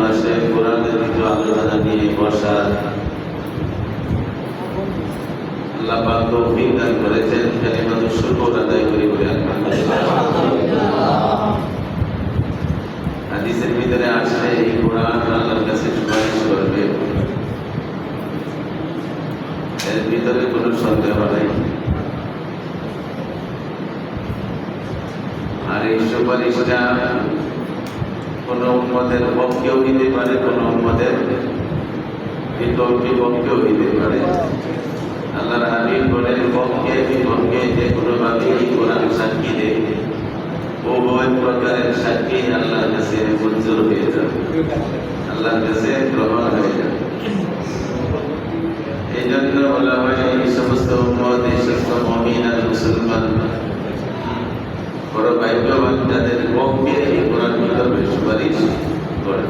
মাসে কোরআনের কিছু আলোচনা নিয়ে বসার আল্লাহ পাক তৌফিক দান করেছেন। কালিমাতুশ শুকর আদায় করি বলে আলহামদুলিল্লাহ। হাদিসের ভিতরে আসলে এই কোরআন আল্লাহর কাছে সুপারিশ করবে, এর ভিতরে কোনো সন্দেহ নাই। আর এই সুপারিশটা কোন উম্মতের পক্ষেও হইতে পারে, কোন উম্মতের বিপক্ষেও হইতে পারে। আল্লাহর হাবিব বলেন, পক্ষে বিপক্ষে যে কোনো ভাবে এই কোরআন সাক্ষী দেয়, উভয় প্রকারের সাক্ষী আল্লাহর কাছে মঞ্জুর হয়ে যাবে, আল্লাহর কাছে গ্রহণ হয়ে যাবে। এই জন্য বলা হয় এই সমস্ত উম্মত, এই সমস্ত মুমিন আর মুসলমান বড় ভাগ্যবান যাদের পক্ষে এই কোরআন কিতাবে সুপারিশ করে।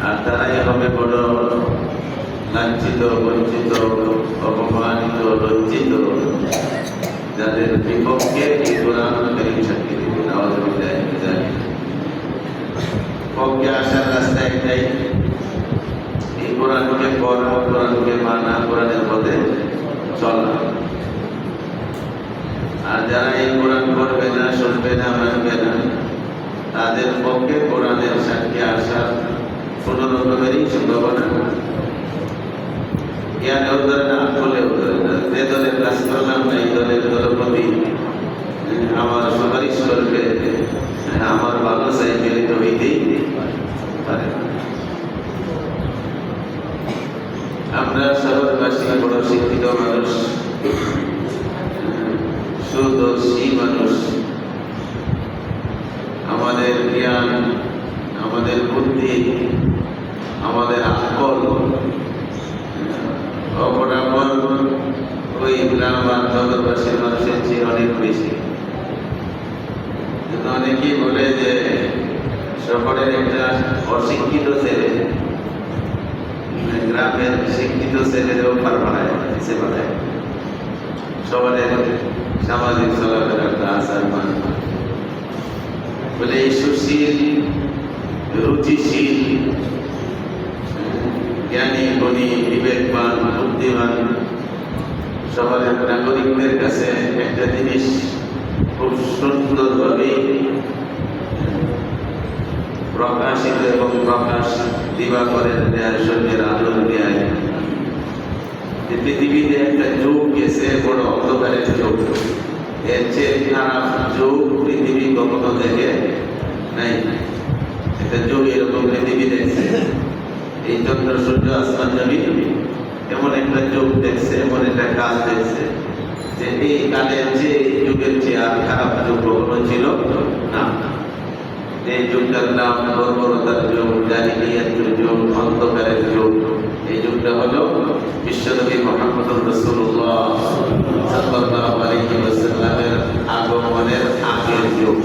আর তারাই হবে বড় লাঞ্ছিত, বঞ্চিত, অপমানিত, লজ্জিত যাদের বিপক্ষে এই কোরআন কারীম সাক্ষী দেবে। পক্ষে আসার রাস্তা একটাই, এই কোরআনকে পড়া, কোরআনকে মানা, কোরআনের পথে চলা। আর যারা এই কোরআন পড়বে না, শুনবে না, মানবে না, তাদের পক্ষে কোরআনের সাক্ষী আসার কোন রকমেরই সম্ভাবনা জ্ঞানেও ধরে না, বলেও ধরে না। যে দলের কাজ করলাম না, এই দলের দলপতি আমার সুপারিশ করবে, আমার ভালো চাই, মিলিত হইতেই পারে না। আমরা শহরবাসী বড় শিক্ষিত মানুষ, সুদর্শী মানুষ, আমাদের জ্ঞান, আমাদের বুদ্ধি, আমাদের আকল অপরাপর ওই গ্রাম আর নগরবাসীর মানুষের চেয়ে অনেক বেশি। অনেকেই বলে যে শহরের একটা অশিক্ষিত ছেলে গ্রামের শিক্ষিত ছেলেদেরও পার বাড়ায়, সে বাড়ায়। সবারের সামাজিক চলাফেরা একটা আচার মান বলে এই সুশীল, রুচিশীল, জ্ঞানী, গুণী, বিবেকবান, বুদ্ধিমান শহরের নাগরিকদের কাছে একটা জিনিস খুব সুন্দরভাবে প্রকাশিত এবং প্রকাশ দিবাকরের ন্যায়, সন্ধ্যের আলোর ন্যায়, যে পৃথিবীতে একটা যুগ গেছে, বড় অন্ধকারের যুগ। এর চেয়ে খারাপ যুগ পৃথিবী কখনো দেখে নাই। একটা যুগ এরকম পৃথিবী দেখছে, এই চন্দ্র সূর্য আসমান জমিন এমন একটা যুগ দেখছে, এমন একটা কাল দেখছে যে এই কালের চেয়ে, এই যুগের চেয়ে আর খারাপ যুগ কখনো ছিল না। এই যুগটার নাম বর্বরতার যুগ, জাহিলিয়াতের যুগ, অন্ধকারের যুগ। এই যুগটা হলো বিশ্বনবী মুহাম্মদুর রাসূলুল্লাহ সাল্লাল্লাহু আলাইহি ওয়াসাল্লামের আগমনের আগের যুগ।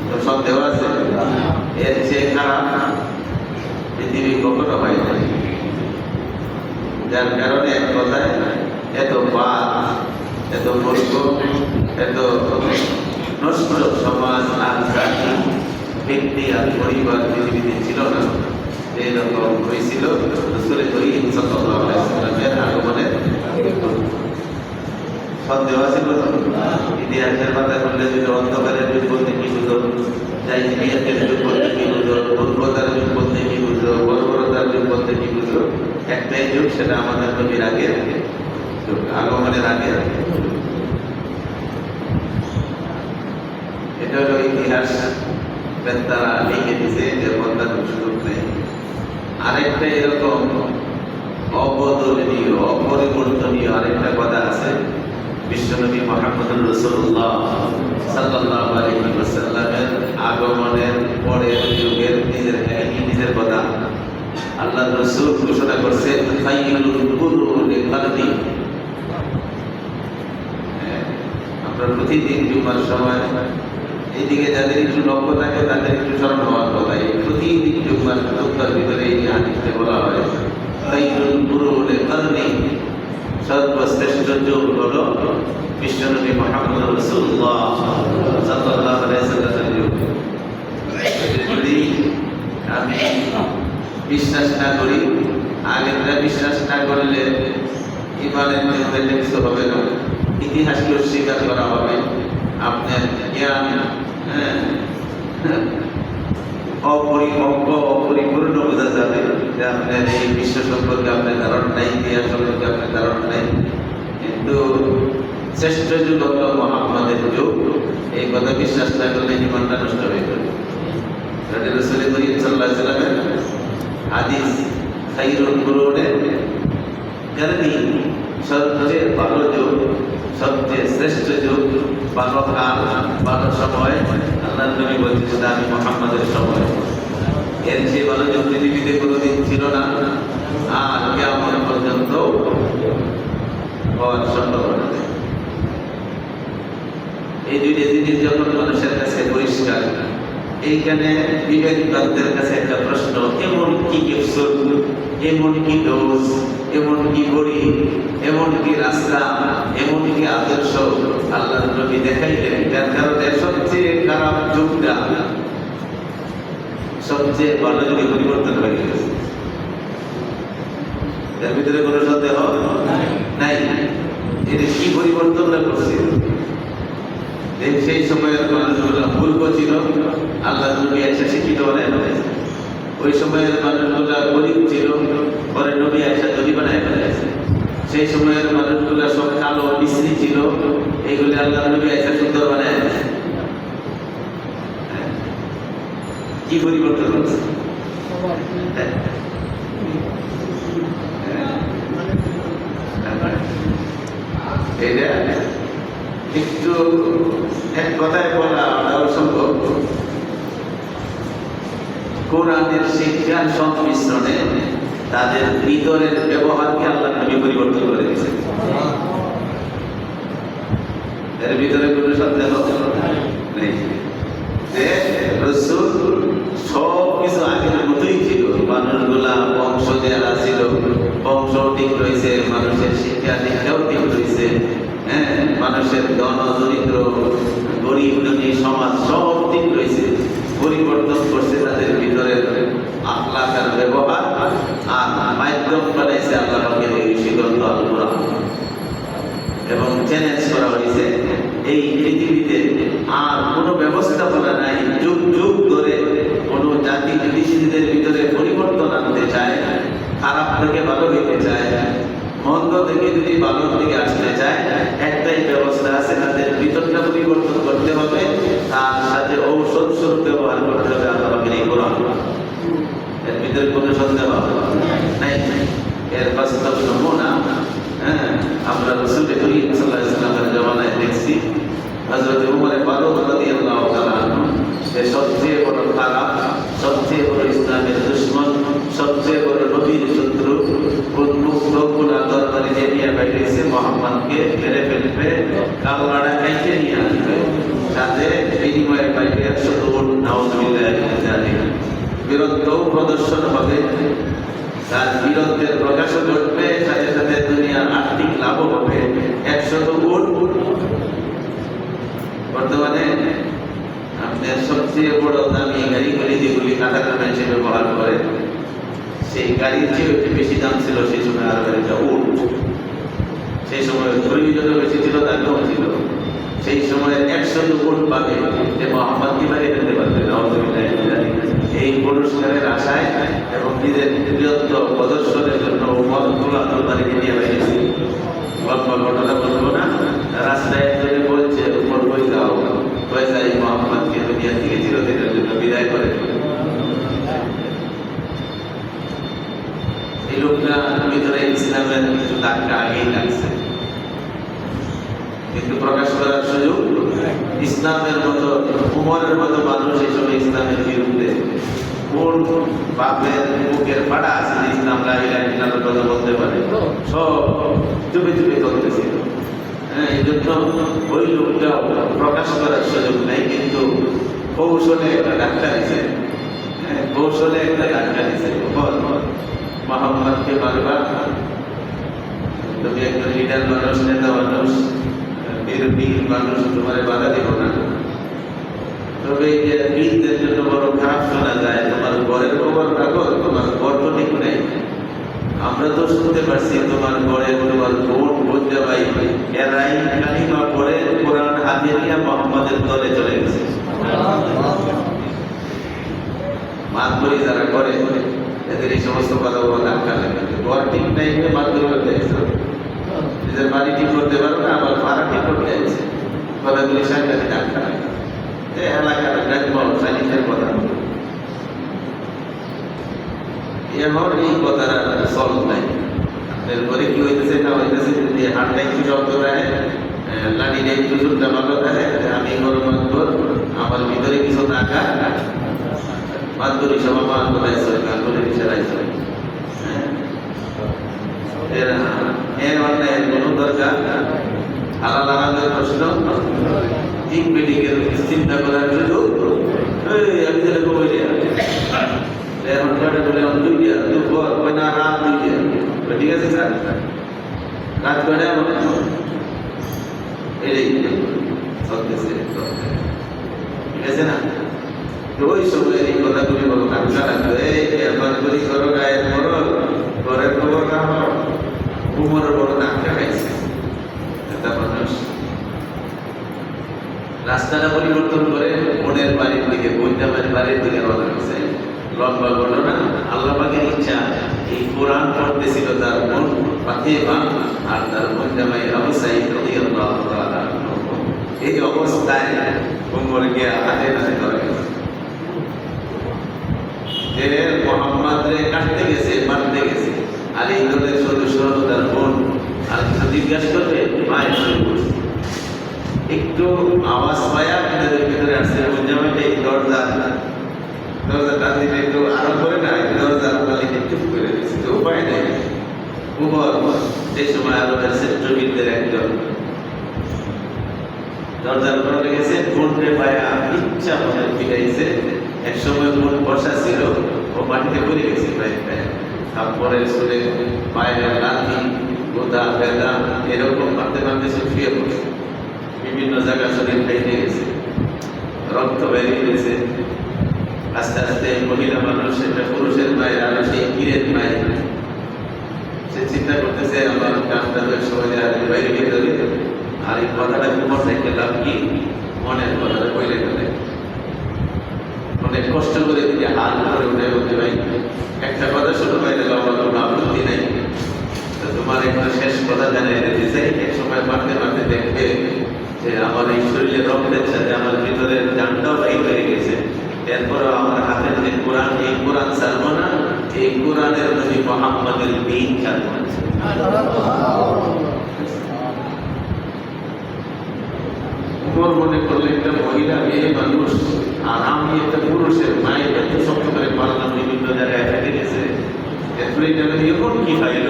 তো সন্দেহ আছে এর চেয়ে খারাপ পৃথিবী কখনো হয় না। যার কারণে এক কথায় এত বাদ, এত মূর্খ, এত নষ্ট সমাজ আর জাতি, ব্যক্তি আর পরিবার পৃথিবীতে ছিল না। এইরকম হয়েছিল রাসূল করিম সাল্লাল্লাহু আলাইহি ওয়াসাল্লামের আগমনের। সন্দেহ আছে কোথাও? ইতিহাসের পাতা খুললে যদি অন্ধকারের যুগ বলতে কি বুঝো, জাহিলিয়াতের যুগ বলতে কি বুঝো, মূর্খতার যুগ বলতে কি বুঝো, বর্বরতার যুগ বলতে কি বুঝো, একটাই যুগ, সেটা আমাদের নবীর আগের যুগ, আগমনের আগের। এটা হলো ইতিহাস বেত্তারা লিখে দিছে, যে বন্ধার সুযোগ নেই। আরেকটা এরকম অবদলীয়, অপরিবর্তনীয় আরেকটা কথা আছে। বিশ্বনবী মুহাম্মদুর রাসূলুল্লাহ সাল্লাল্লাহু আলাইহি ওয়াসাল্লামের আগমনের পরের যুগের নিজের কথা আল্লাহ রাসূল ঘোষণা করছে, খায়রুল কুরুনি কারনি। আমরা প্রতিদিন জুমার সময় এইদিকে যাদের একটু লক্ষ্য থাকে তাদের একটু স্মরণ হওয়ার কথা। এই প্রতিদিন জুমার খুতবার ভিতরে এই হাদিসে বলা হয়, খায়রুল কুরুনি কারনি, সর্বশ্রেষ্ঠ যুগ হলো বিশ্বনবী মুহাম্মদ রাসূলুল্লাহ সাল্লাল্লাহু আলাইহি ওয়াসাল্লামের যুগ। যদি না করি, আগেরটা বিশ্বাস না করলে ইমানের মধ্যে কিছু হবে না, ইতিহাসকে অস্বীকার করা হবে, আপনার জ্ঞান অপরিপক্ক অপরিপূর্ণ বোঝা যাবে যে আপনার এই বিশ্ব সম্পর্কে আপনার ধারণা নাই, ইতিহাস সম্পর্কে আপনার ধারণা নাই। কিন্তু শ্রেষ্ঠ যুগ হল মুহাম্মাদের যুগ, এই কথা বিশ্বাস না করলে জীবনটা নষ্ট হয়ে যাবে। রাসূল করিম সাল্লাল্লাহু আলাইহি ওয়াসাল্লামের হাদিস, খায়রুল কুরুনে কারণী, সবচেয়ে ভালো যুগ, সবচেয়ে শ্রেষ্ঠ যুগ, ভালো কাল, ভালো সময় আল্লাহর নবী বলছেন আমি মুহাম্মাদের সময়। এর চেয়ে ভালো যুগ পৃথিবীতে কোনোদিন ছিল না, আর কিয়ামত পর্যন্ত হওয়ার সম্ভাবনা নেই। এই দুইটা জিনিস যখন মানুষের কাছে পরিষ্কার, এইখানে বিবেকবাদদের কাছে একটা প্রশ্ন, এমন কি ক্যাপসুল, এমন কি ডোজ, এমন কি বড়ি, এমন কি রাস্তা, এমন কি আদর্শ আল্লাহর নবী দেখাইলেন, যার কারণে সবচেয়ে খারাপ যুগটা সবচেয়ে ভালো যুগে পরিবর্তন হয়ে গেছে। এর ভিতরে কোনো সন্দেহ নাই। এটা কি পরিবর্তনটা করছে? সেই সময়ের মানুষগুলো মূর্খ ছিল, আল্লাহ নবী এসে শিক্ষিত বানায় ফেলেছে। ওই সময়ের মানুষগুলা গরিব ছিল, পরে নবী এসে ধনী বানায় ফেলেছে। সেই সময়ের মানুষগুলা সব কালো বিশ্রী ছিল, এইগুলি আল্লাহ নবী এসে সুন্দর বানায় ফেলেছে। কি পরিবর্তন হচ্ছে? এটা একটু এক কথায় বলা অসম্ভব। কোরআনের শিক্ষার সংমিশ্রণে তাদের ভিতরের ব্যবহারকে আল্লাহ নবী পরিবর্তন করে দিয়েছেন। এর ভিতরে কোনো সন্দেহ নেই যে রাসূল সব কিছু আগের মতোই ছিল। মানুষগুলা বংশ যারা ছিল, বংশ ঠিক রয়েছে, মানুষের শিক্ষা দীক্ষাও ঠিক রয়েছে, মানুষের ধন দরিদ্র গরিব ধনী সমাজ সব ঠিক রয়েছে। পরিবর্তন করছে তাদের ভিতরের আখলাক আর ব্যবহার, আর মাধ্যম বানাইছে আল্লাহ পাকের এই গ্রন্থ আল কোরআন। এবং চ্যালেঞ্জ করা হয়েছে এই পৃথিবীতে আর কোনো ব্যবস্থাপনা নাই, যুগ যুগ ধরে কোনো জাতি যদি নিজেদের ভিতরে পরিবর্তন আনতে চায়, খারাপ থেকে ভালো হইতে চায়, মন্দ থেকে যদি ভালোর দিকে আসতে চায়, একটাই ব্যবস্থা আছে, তাদের ভিতরটা পরিবর্তন করতে হবে, তার সাথে ঔষধ স্বরূপ ব্যবহার করতে হবে আল্লাহ পাকের এই কোরআন। এর ভিতরে কোনো সন্দেহ নাই। এর বাস্তব নমুনা আমরা রাসূল করিম সাল্লাল্লাহু আলাইহি ওয়াসাল্লামের জামানায় দেখছি। হযরত উমর ফারুক রাদিয়াল্লাহু তাআলা আনহু, সে সবচেয়ে বড় খারাপ, সবচেয়ে বড় ইসলামের দুশমন, সবচেয়ে বড় নবীর শত্রু, উন্মুক্তগুলা দরবারে যে নিয়ে বাইরেছে মুহাম্মদকে মেরে ফেলবে, কালবাড়া খাইতে নিয়ে আসবে, সাথে বিনিময়ে বাইরে 100 উট, নাউযুবিল্লাহি মিন যালিক, বীরত্ব প্রদর্শন হবে, তার বীরত্বের প্রকাশও ঘটবে, সাথে সাথে দুনিয়ার আর্থিক লাভও হবে। 100 উট বর্তমানে আপনার সবচেয়ে বড় দামি গাড়িগুলি যেগুলি কাটাকাটা হিসেবে ব্যবহার করে, সেই গাড়ির চেয়ে একটু বেশি দাম ছিল সেই সময় আর গাড়িটা উট। সেই সময় প্রয়োজনও বেশি ছিল, দামও ছিল। সেই সময় 100 উট পাবে যে মুহাম্মদকে বাড়ি ফেলতে পারবে না, এই পুরস্কারের আশায় এবং নিজের বীরত্ব প্রদর্শনের জন্য উমরগুলো তরবারিকে নিয়ে বেরিয়েছে। লম্বা ঘটনা বলবো না, রাস্তায় একজনে বলছে উপর বই যাও, পয়সা এই মুহাম্মদকে দুনিয়া থেকে চিরদিনের জন্য বিদায় করে দেবে। এই লোকটা ভিতরে ইসলামের কিছু দাগটা আগেই লাগছে, কিন্তু প্রকাশ করার সুযোগ, ইসলামের মতো উমরের মতো মানুষ এই সময় ইসলামের বিরুদ্ধে কোন বাপের বুকের ফাটা আছে যে ইসলাম লা ইলাহা ইল্লাল্লাহর কথা বলতে পারে, সব চুপে চুপে চলতেছিল। এই জন্য ওই লোকটা প্রকাশ করার সুযোগ নেই, কিন্তু কৌশলে একটা ডাক্তার দিছে, কৌশলে একটা ডাক্তার দিছে, মোহাম্মদকে মারবা, তুমি একজন লিডার মানুষ, নেতা মানুষ, বীর মানুষ, তোমার বাধা দেব না। তবে বীরদের জন্য বড় খারাপ শোনা যায়, তোমার ঘরের খবর রাখো, তোমার ঘর তো ঠিক নেই, আমরা তো শুনতে পারছি তোমার ঘরে তোমার বোন বোঝা ভাই এরাই কালিমা পড়ে কোরআন হাতে নিয়ে মোহাম্মদের দলে চলে গেছে। মাতবরি যারা করে এদের এই সমস্ত কথা বলা ধাক্কা লাগে। ঘর ঠিক টাইমে মাতবরি করতে গেছে, নিজের বাড়ি ঠিক করতে পারো না, আবার ভাড়া ঠিক করতে যাচ্ছে, কথাগুলি সাংঘাতিক ধাক্কা লাগে। এলাকার সালিশের কথা এখন এই কথাটা সলভ নাই। এরপরে কি হইতেছে না হইতেছে, যদি হাটটা একটু শব্দ দেয়, লাঠিটা একটু জোরটা ভালো দেয়, আমি বড় মাতবর, আমার ভিতরে কিছু টাকা মাতবরি সভা মান করাই চলে, মাতবরি সেরাই চলে। এর অন্যায় কোনো দরকার হালাল হারামের প্রশ্ন ঠিক মেডিকেল চিন্তা করার সুযোগ আমি যেরকম বলি এখন বলে দুই দিয়া দুপুর না রাত দুই দিয়া, ঠিক আছে স্যার, রাত করে এটাই চলতেছে, ঠিক আছে না? ওই সময় এই কথাগুলি বলো টাকা লাগবে, এবার করি করো গায়ের করো ঘরের খবর না হও, উমরের বড় টাকা খাইছে একটা মানুষ। রাস্তাটা পরিবর্তন করে বোনের বাড়ির দিকে, বইটা বাড়ির দিকে রওনা হয়েছে। লম্বা ঘটনা, আল্লাহ পাকের ইচ্ছা এই কোরআন পড়তেছিল তার বোন ফাতেমা আর তার বোন জামাই আবু সাঈদ রাদিয়াল্লাহু তাআলা। এই অবস্থায় উমর গিয়ে হাতে নাতে ধরে যে মোহাম্মদরে কাটতে গেছে, মারতে গেছে, আর এই দলের সদস্য তার বোন আর জিজ্ঞাসা করবে মায়ের একটু আওয়াজ পায়া ভিতরে আসছে, জামাইটা এই দরজা টান দিলে একটু আরো করে না, দরজা মালিক একটু করে দিচ্ছে, তো উপায় নেই। উমর সেই সময় আরবের শ্রেষ্ঠবিদদের একজন দরজার উপরে লেগেছে, বোনকে পায়া ইচ্ছা মনে ফিরাইছে। এক সময় বোন বসা ছিল, ও মাটিতে পড়ে গেছে প্রায় তারপরে শুনে পায়ের লাথি গোদা বেদা এরকম মারতে মারতে সে শুয়ে পড়ছে, বিভিন্ন জায়গা শরীর ফেটে গেছে, রক্ত বেরিয়ে গেছে। আস্তে আস্তে মহিলা মানুষ একটা পুরুষের মায়ের আরো সেই কিরের মায়ের, সে চিন্তা করতেছে আমার কাজটা সময় বাইরে গিয়ে যাবে, আর এই কথাটা তোমার থেকে লাভ কি, মনের কথাটা বইলে গেলে অনেক কষ্ট করে দিকে হাত ধরে উঠে বলতে ভাই একটা কথা শুরু হয়ে গেল, আমার কোনো আপত্তি নাই, তোমার একটা শেষ কথা জানিয়ে দিতে চাই। এক সময় মারতে মারতে দেখবে যে আমার এই শরীরের রক্তের সাথে আমার ভিতরের জানটাও বাইর হয়ে গেছে, এরপরেও আমার হাতের যে কোরআন, এই কোরআন ছাড়বো না, এই কোরআনের নবী মুহাম্মদের দিন ছাড়বো না। উমর মনে করলে একটা মহিলা মেয়ে মানুষ আর আমি একটা পুরুষের মায়ের এত শক্ত করে পারলাম, বিভিন্ন জায়গায় ফেটে গেছে, এরপরে এমন কি পাইল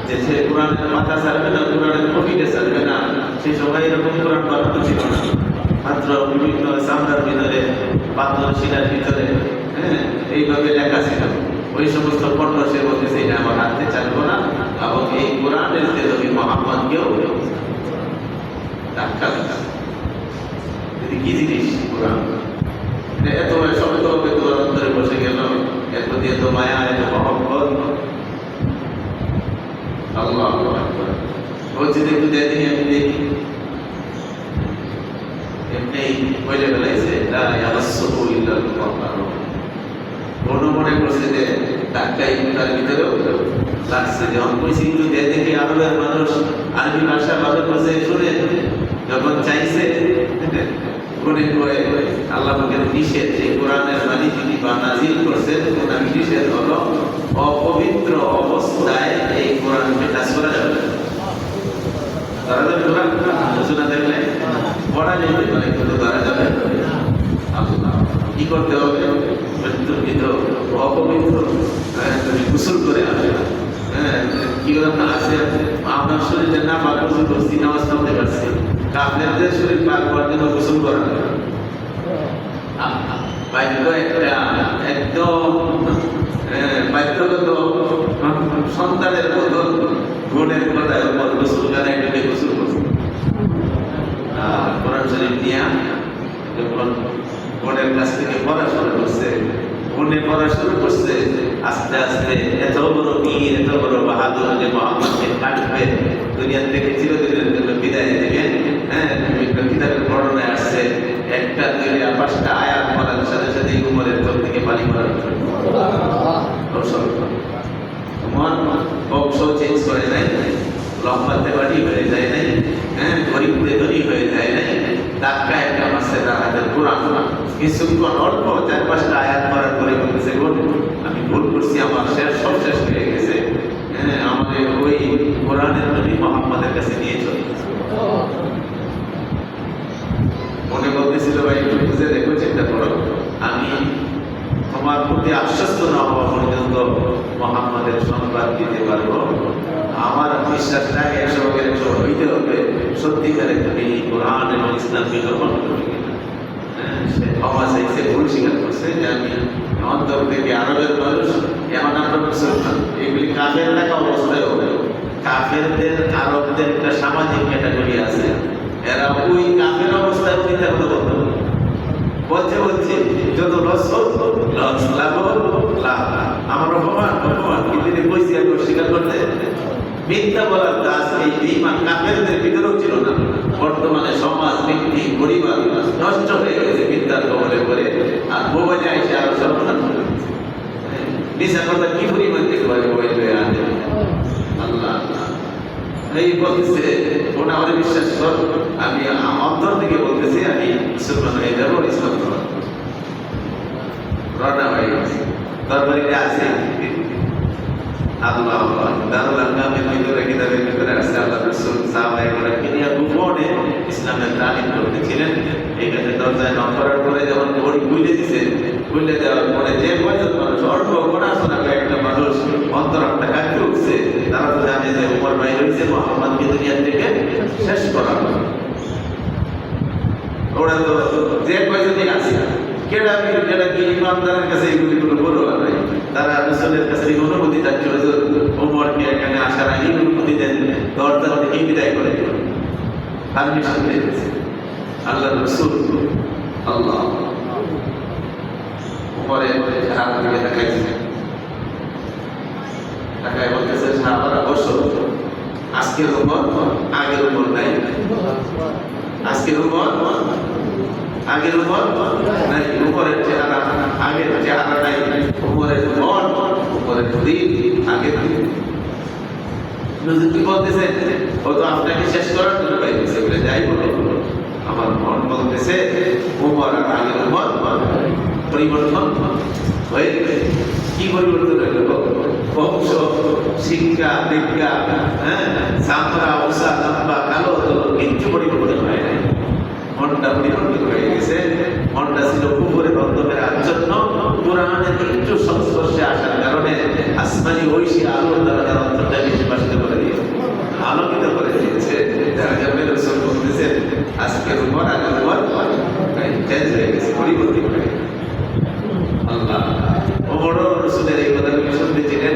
যে সে কোরআনের মাথা ছাড়বে না, কোরআনের কপিটা ছাড়বে না। সে সময় এরকম কোরআন বানানো ছিল না, মাত্র বিভিন্ন চামড়ার ভিতরে পাথর শিলার ভিতরে এইভাবে লেখা ছিল। ওই সমস্ত পণ্য সে বলতেছে এটা আমার হাতে চালবো না, এবং এই কোরআনের যে নবী মুহাম্মদকেও ধাক্কা দিত। কি জিনিস কোরআন, এত শব্দ তোমার অন্তরে বসে গেল, এর প্রতি এত মায়া, এত মহব্বত। আল্লাহ বলছি একটু দেখি, আমি দেখি এমনি বলে ফেলাইছে কোনো মনে করছে যে ধাক্কাই তার ভিতরেও লাগছে, যখন বলছি একটু দেখি আরবের মানুষ আরবি ভাষা ভাবে বসে শুনে যখন চাইছে মনে করে আল্লাহ পাকের নিষেধ, এই কোরআনের বাণী তিনি বা নাজিল করছেন, কোরআন নিষেধ হলো অপবিত্র অবস্থায় এই কোরআন মেটাজ করা যাবে না। ধরা যাবে কোরআন আলোচনা দেখলে পড়া যাবে, মানে কিন্তু ধরা যাবে আল্লাহ কি করতে হবে, মৃত্যুকৃত অপবিত্র গোসল করে আসে। কি কথা আছে, আপনার শরীরে না পাক গোসল করছি, নামাজ পড়তে পারছি, আপনাদের শরীর পাক করার জন্য গোসল করা বাক্য একটা একদম বাক্যগত সন্তানের মতো গুণের কথায় গোসল গানে এটাকে গোসল করছে। কোরআন শরীফ নিয়ে যখন বোনের কাছ থেকে পড়াশোনা করছে, ও মনে পড়া শুরু করছে। আস্তে আস্তে এত বড় বীর, এত বড় বাহাদুর যে মোহাম্মদকে কাটবে, দুনিয়া থেকে চিরদিনের জন্য বিদায় দেবেন। হ্যাঁ, বিভিন্ন কিতাবের বর্ণনায় আসছে একটা দুইটা পাঁচটা আয়াত পড়ার সাথে সাথে উমরের চোখ থেকে পানি পড়ার মন বংশ চেঞ্জ করে নাই, লম্বাতে বাড়ি হয়ে যায় নাই, হ্যাঁ, গরিবতে ধনী হয়ে যায় নাই। ধাক্কা একটা মাসে হাতের কোরআন কিছুক্ষণ অল্প 4-5টা আয়াত পড়ার পরে বলতেছে আমি ভুল করছি, আমার সব শেষ হয়ে গেছে। হ্যাঁ, আমাদের ওই কোরআনের নবী মুহাম্মদের কাছে নিয়ে চলে মনে বলতেছিল, ভাই একটু বুঝে দেখো, চিন্তা করো, আমি তোমার প্রতি আশ্বস্ত না হওয়া পর্যন্ত মুহাম্মদের সংবাদ দিতে পারবো। আমার বিশ্বাসটা 100 হইতে হবে সত্যিকারে তুমি কোরআন এবং ইসলামকে গ্রহণ করবে কিনা। সে ক্ষমা চাইছে, ভুল স্বীকার করছে যে আমি অন্তর থেকে আরবের মানুষ, এমন আমরা মুসলমান, এগুলি কাফের থাকা অবস্থায় হবে। কাফেরদের আরবদের একটা সামাজিক ক্যাটাগরি আছে, এরা ওই কাফের অবস্থায় চিন্তা করতে বলছে যত লস লাভ লাভ, আমার অপমান কিন্তু কইছি আমি স্বীকার করতে মিথ্যা বলার দাস এই বেঈমান কাফেরদের ভিতরেও ছিল না। বর্তমানে সমাজ, ব্যক্তি, পরিবার নষ্ট হয়ে গেছে মিথ্যার কবলে পড়ে, আর মোবাইলে এসে আরো সর্বনাশ করে মিশা কথা কি পরিমাণ দেখবো মোবাইল হয়ে আনে। আল্লাহ এই বলতেছে ওটা আমাদের বিশ্বাস কর, আমি অন্তর থেকে বলতেছি আমি মুসলমান হয়ে যাবো, ইসলাম রওনা হয়ে গেছে। দরবারিতে আছে আল্লাহ দারুল আরকামের ভিতরে, কিতাবের ভিতরে আছে আল্লাহ রাসূল সাহাবায়ে কেরামকে নিয়ে গোপনে ইসলামের তালিম করতেছিলেন। এইখানে দরজায় নক করার পরে যখন ঘড়ি খুলে দিছে, খুলে দেওয়ার পরে যে কয়জন মানুষ অল্প পড়াশোনা একটা মানুষ অন্তরটা কাঁপতে উঠছে, তারা তো জানে যে উমর ভাই হয়েছে মুহাম্মদকে দুনিয়া থেকে শেষ করা। ওরা তো যে কয়জনই আছে কেডা কি ইমানদারের কাছে এগুলি কোনো বড় নাই, তারা রাসূলের কাছে অনুমতি চাচ্ছিল যে ওমরকে এখানে আসার আগে অনুমতি দেন, দরজা থেকে বিদায় করে দিল, পারমিশন দিয়ে দিয়েছে আল্লাহ রাসূল। আল্লাহ ওমরের হাত দিকে তাকাইছে, তাকায় বলতেছে সাহাবারা বসো, আজকের উমর আগের উমর নাই, আজকের উমর আগের উপর নাই, উপরের চেহারা আগের চেহারা নাই, উপরের মন উপরের দিন আগের দিন। কি বলতেছে, ও তো আপনাকে শেষ করার জন্য পাইতেছে বলে যাই বলো, আমার মন বলতেছে উপর আর আগের উপর পরিবর্তন হয়ে গেছে। কি পরিবর্তন হইল? বংশ, শিক্ষা, দীক্ষা, হ্যাঁ, চামড়া, ওষা, লম্বা, কালো, কিচ্ছু পরিবর্তন হয় নাই। মনটা পরিবর্তন হয়ে গেছে। মনটা ছিল কুফরের অন্ধকারে আচ্ছন্ন, কোরআনের একটু সংস্পর্শে আসার কারণে আসমানি ঐশী আলোর দ্বারা তার অন্তরটাকে প্রকাশিত করে দিয়েছে, আলোকিত করে দিয়েছে। রাসূল বলতেছেন আজকের উপর আগের উপর চেঞ্জ হয়ে গেছে, পরিবর্তন হয়ে গেছে। আল্লাহ ওমরও রাসূলের এই কথাগুলো শুনতেছিলেন,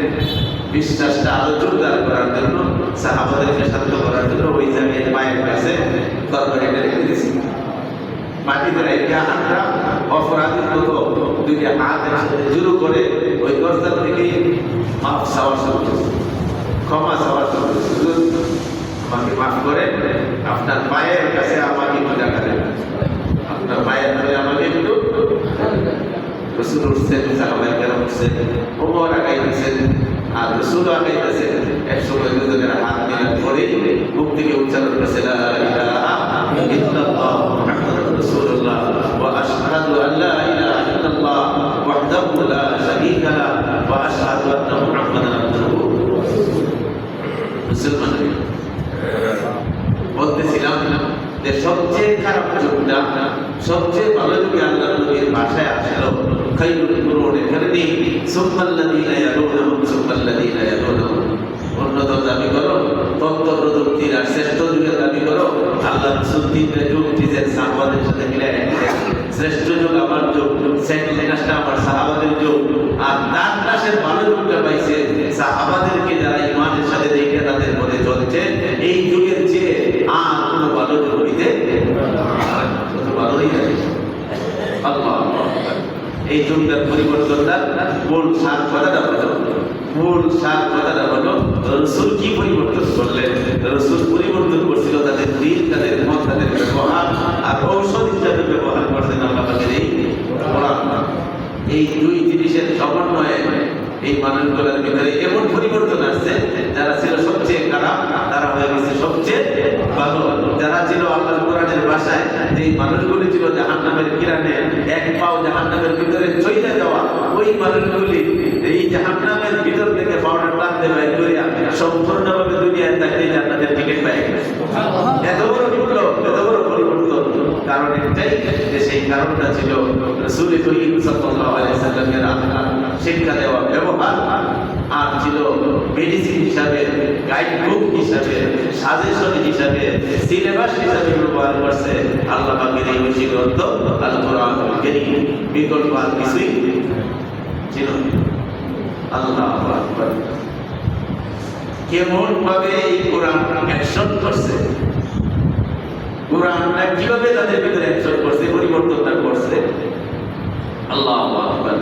বিশ্বাসটা আরো জোরদার করার জন্য, সাহাবাদেরকে শান্ত করার জন্য ওই জায়গায় পায়ের কাছে দরবারে রেখে দিয়েছি। মাটিতে রেখে হাতটা অপরাধীর মতো দুইটা হাত একসাথে জুরু করে ওই দরজা থেকে মাফ চাওয়া শুরু করেছে, ক্ষমা চাওয়া শুরু করেছে। আমাকে মাফ করে, আপনার পায়ের কাছে আমাকে একটু জায়গা দেন, আপনার পায়ের ধরে আমাকে একটু। রাসূল উঠছেন, সাহাবায়ে কেরাম উঠছেন, ওমর আগাইতেছেন আর রাসূল আগাইতেছেন। একসময় দুজনের হাত মিলান করে মুখ থেকে উচ্চারণ করছে লা ইলাহা ইল্লাল্লাহ মুহাম্মাদুর রাসূলুল্লাহ ওয়া আশহাদু আন লা ইলাহা ইল্লাল্লাহ ওয়াহদাহু লা শারীকা লাহু ওয়া আশহাদু আন্না মুহাম্মাদান আবদুহু ওয়া রাসূলুহু। মুসলমান বলতেছিলাম যে সবচেয়ে খারাপ যুগটা, সবচেয়ে ভালো যুগে আল্লাহর নবীর ভাষায় আসলো খায়রুল কুরুন, এখানে নেই সুম্মাল্লাযীনা ইয়ালুনহুম সুম্মাল্লাযীনা ইয়ালুনহুম। উন্নত দাবি করো, তথ্য প্রযুক্তির আর শ্রেষ্ঠ যুগের দাবি করো, আল্লাহ রাসূল তিনটা যুগ নিজের সাহাবাদের সাথে মিলায় শ্রেষ্ঠ যুগ আমার যুগ, সেকেন্ড ক্লাসটা আমার সাহাবাদের যুগ, আর তার ক্লাসের ভালো যুগটা পাইছে সাহাবাদেরকে যারা ইমানের সাথে দেখে তাদের মনে চলছে। এই যুগের চেয়ে আর কোনো ভালো যুগ হইতে ভালোই আছে। আল্লাহ এই যুগটার পরিবর্তনটা মূল সার কথাটা হলো রসুল কি পরিবর্তন করলেন? রসুল পরিবর্তন করছিল তাদের দিন, তাদের মত, তাদের ব্যবহার, আর ঔষধ হিসাবে ব্যবহার করছেন আল্লাহ পাকের এই কোরআন। এই দুই জিনিসের সমন্বয়ে এই মানুষগুলোর ভিতরে এমন পরিবর্তন আসছে, যারা ছিল সবচেয়ে খারাপ তারা হয়ে গেছে সবচেয়ে ভালো। যারা ছিল আল্লাহর কোরআনের ভাষায়, যে মানুষগুলি ছিল জাহান্নামের কিরানে এক পাও জাহান্নামের ভিতরে চলে যাওয়া, ওই মানুষগুলি এই জাহান্নামের ভিতর থেকে পাওয়াটা টানতে বাইর করিয়া সম্পূর্ণভাবে দুনিয়ায় থাকতে জান্নাতের টিকিট পেয়ে গেছে। এত বড় বিপ্লব, এত বড় পরিবর্তন, কারণ একটাই, যে সেই কারণটা ছিল রাসূল করিম সাল্লাল্লাহু আলাইহি সাল্লামের শিক্ষা দেওয়া ব্যবহার, আর ছিল মেডিসিন হিসাবে, গাইড বুক হিসাবে, সাজেশন হিসাবে, সিলেবাস হিসাবে ব্যবহার করছে আল্লাহ পাকের এই ঐশী গ্রন্থ আল কোরআনুল কারীম। বিকল্প আর কিছুই ছিল না। আল্লাহু আকবার। কেমন ভাবে এই কোরআন অ্যাকশন করছে, কোরআনটা কিভাবে তাদের ভিতরে অ্যাকশন করছে, পরিবর্তনটা করছে। আল্লাহু আকবার।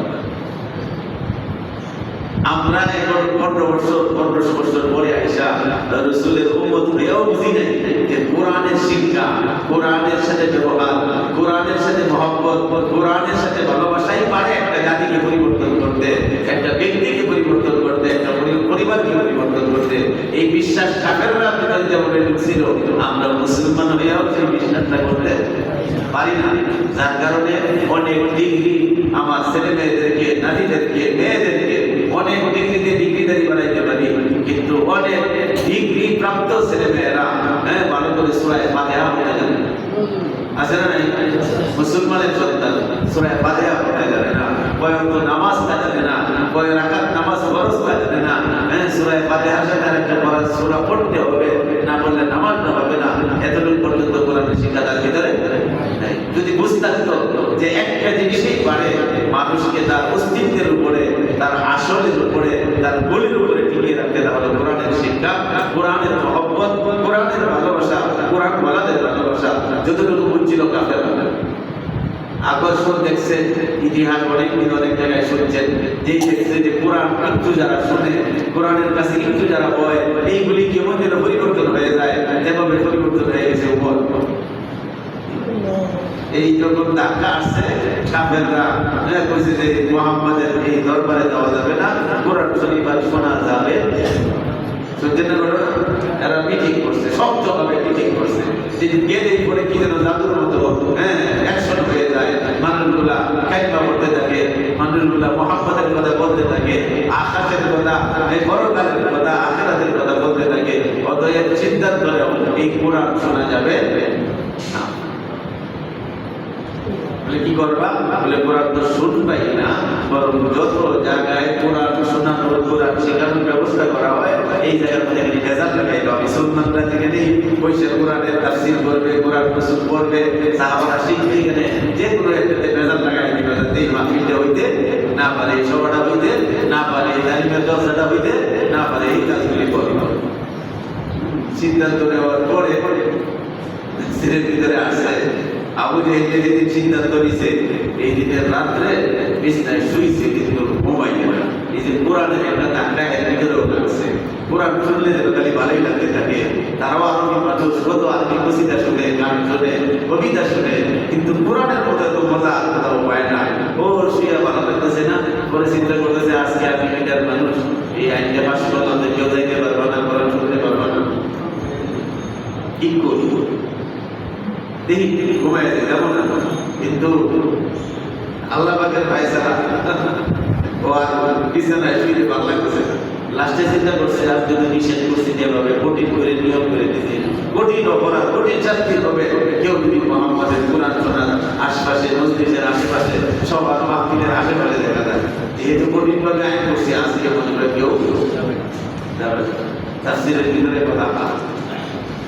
আমরা এখন 1500 বছর পরে আইসা রাসূলের উম্মত হয়েও বুঝি নাই যে কোরআনের শিক্ষা, কোরআনের সাথে ব্যবহার, কোরআনের সাথে মহব্বত, কোরআনের সাথে ভালোবাসাই পারে একটা জাতিকে পরিবর্তন করতে, একটা ব্যক্তিকে পরিবর্তন করতে, একটা পরিবারকে পরিবর্তন করতে। এই বিশ্বাস কাফেররা ভিতরে যেমন ঢুকছিল, আমরা মুসলমান হয়েও সেই বিশ্বাসটা করতে পারি না। যার কারণে অনেক ডিগ্রি আমার ছেলে মেয়েদেরকে, নারীদেরকে, মেয়েদেরকে অনেক ডিগ্রিতে ডিগ্রিদারি বানাইতে পারি, কিন্তু অনেক ডিগ্রি প্রাপ্ত ছেলে মেয়েরা ভালো করে সূরা ফাতিহা পড়তে জানে না। আছে না নাই? মুসলমানের সন্তান সূরা ফাতিহা পড়তে জানে না, কয়েকটা নামাজ জানে না, কয়েক রাকাত নামাজ ফরজ জানে না। সূরা ফাতিহার সাথে একটা ফরজ সূরা পড়তে হবে, না বললে নামাজ না হবে না। এতটুকু পর্যন্ত কোরআনের শিক্ষা তার ভিতরে নাই। যদি বুঝতে পারতো যে একটা জিনিসই পারে মানুষকে তার অস্তিত্বের উপরে, তার আসলের উপরে, তার বলির উপরে টিকিয়ে রাখতে, তাহলে কোরআনের শিক্ষা, কোরআনের মহব্বত, কোরআনের ভালোবাসা, কোরআন ওয়ালাদের ভালোবাসা যতটুকু বুঝছিল কাফেররা। আকর্ষণ দেখছে, ইতিহাস অনেকদিন অনেক জায়গায় শুনছেন, যেই দেখছে যে কোরআন একটু যারা শুনে, কোরআনের কাছে একটু যারা হয়, এইগুলি কেমন যেন পরিবর্তন হয়ে যায়, যেভাবে পরিবর্তন হয়ে গেছে উপর। এই যখন ধাক্কা আসছে, কাফেররা কইছে যে মুহাম্মাদের এই দরবারে যাওয়া যাবে না, কোরআন শরীফ আর শোনা যাবে। এরা মিটিং করছে, শক্তভাবে মিটিং করছে, যে গেলেই পরে কি যেন জাদুর মতো অ্যাকশন হয়ে যায়। মানুষগুলা কালিমা পড়তে থাকে, মানুষগুলা মুহাম্মাদের কথা বলতে থাকে, আকাশের কথা, পরকালের কথা, আখিরাতের কথা বলতে থাকে। অতএব সিদ্ধান্ত নেও এই কোরআন শোনা যাবে না। কি করবা? বলে কোরআন তো শুনবাই না, বরং যত জায়গায় কোরআন শোনানোর, কোরআন শেখানোর ব্যবস্থা করা হয়, এই জায়গার মধ্যে ভেজাল লাগাইবা। মুসলমানরা যেখানে বসে কোরআনের তাফসীর করবে, কোরআন রসুল পড়বে, সাহাবারা শিখবে, এখানে যে কোনো একটাতে ভেজাল লাগাই দিবে, যাতে এই মাহফিলটা হইতে না পারে, এই সভাটা হইতে না পারে, এই তালিমের জলসাটা হইতে না পারে, এই কাজগুলি করবে। সিদ্ধান্ত নেওয়ার পরে সিরের ভিতরে আসে আবু জেহেল যেদিন সিদ্ধান্ত নিছে, এই দিনের রাত্রে বিছনায় শুইছে, কিন্তু মোবাইলে না। এই যে কোরআনের একটা ধাক্কা এর ভিতরেও লাগছে। কোরআন শুনলে যেন খালি ভালোই লাগতে থাকে। তারাও আরবি মানুষ, কত আরবি কসিদা শুনে, গান শুনে, কবিতা শুনে, কিন্তু কোরআনের মতো এত মজা আর কোথাও পায় না। ও শুয়ে ভালো লাগতেছে না, পরে চিন্তা করতেছে আজকে আমি মিটার মানুষ, এই আইনটা পাশ করলাম, কেউ যাইতে পারবো না, কোরআন শুনতে পারবো না, কি করি? দেখি ঘুমাই যাবো না, কিন্তু আল্লাহ পাকের ফায়সালা, ও আর বিছানায় শুয়ে ভালো লাগতেছে না। লাস্টে চিন্তা করছে, আর যদি নিষেধ করছি যেভাবে কঠিন করে নিয়ম করে দিতে, কঠিন অপরাধ, কঠিন শাস্তি হবে কেউ যদি মুহাম্মাদের কোরআন শোনার আশপাশে, মসজিদের আশেপাশে, সবার মাহফিলের আশেপাশে দেখা যায়, যেহেতু কঠিনভাবে আইন করছি, আজকে মনে হয় কেউ তাফসীরের ভিতরে কথা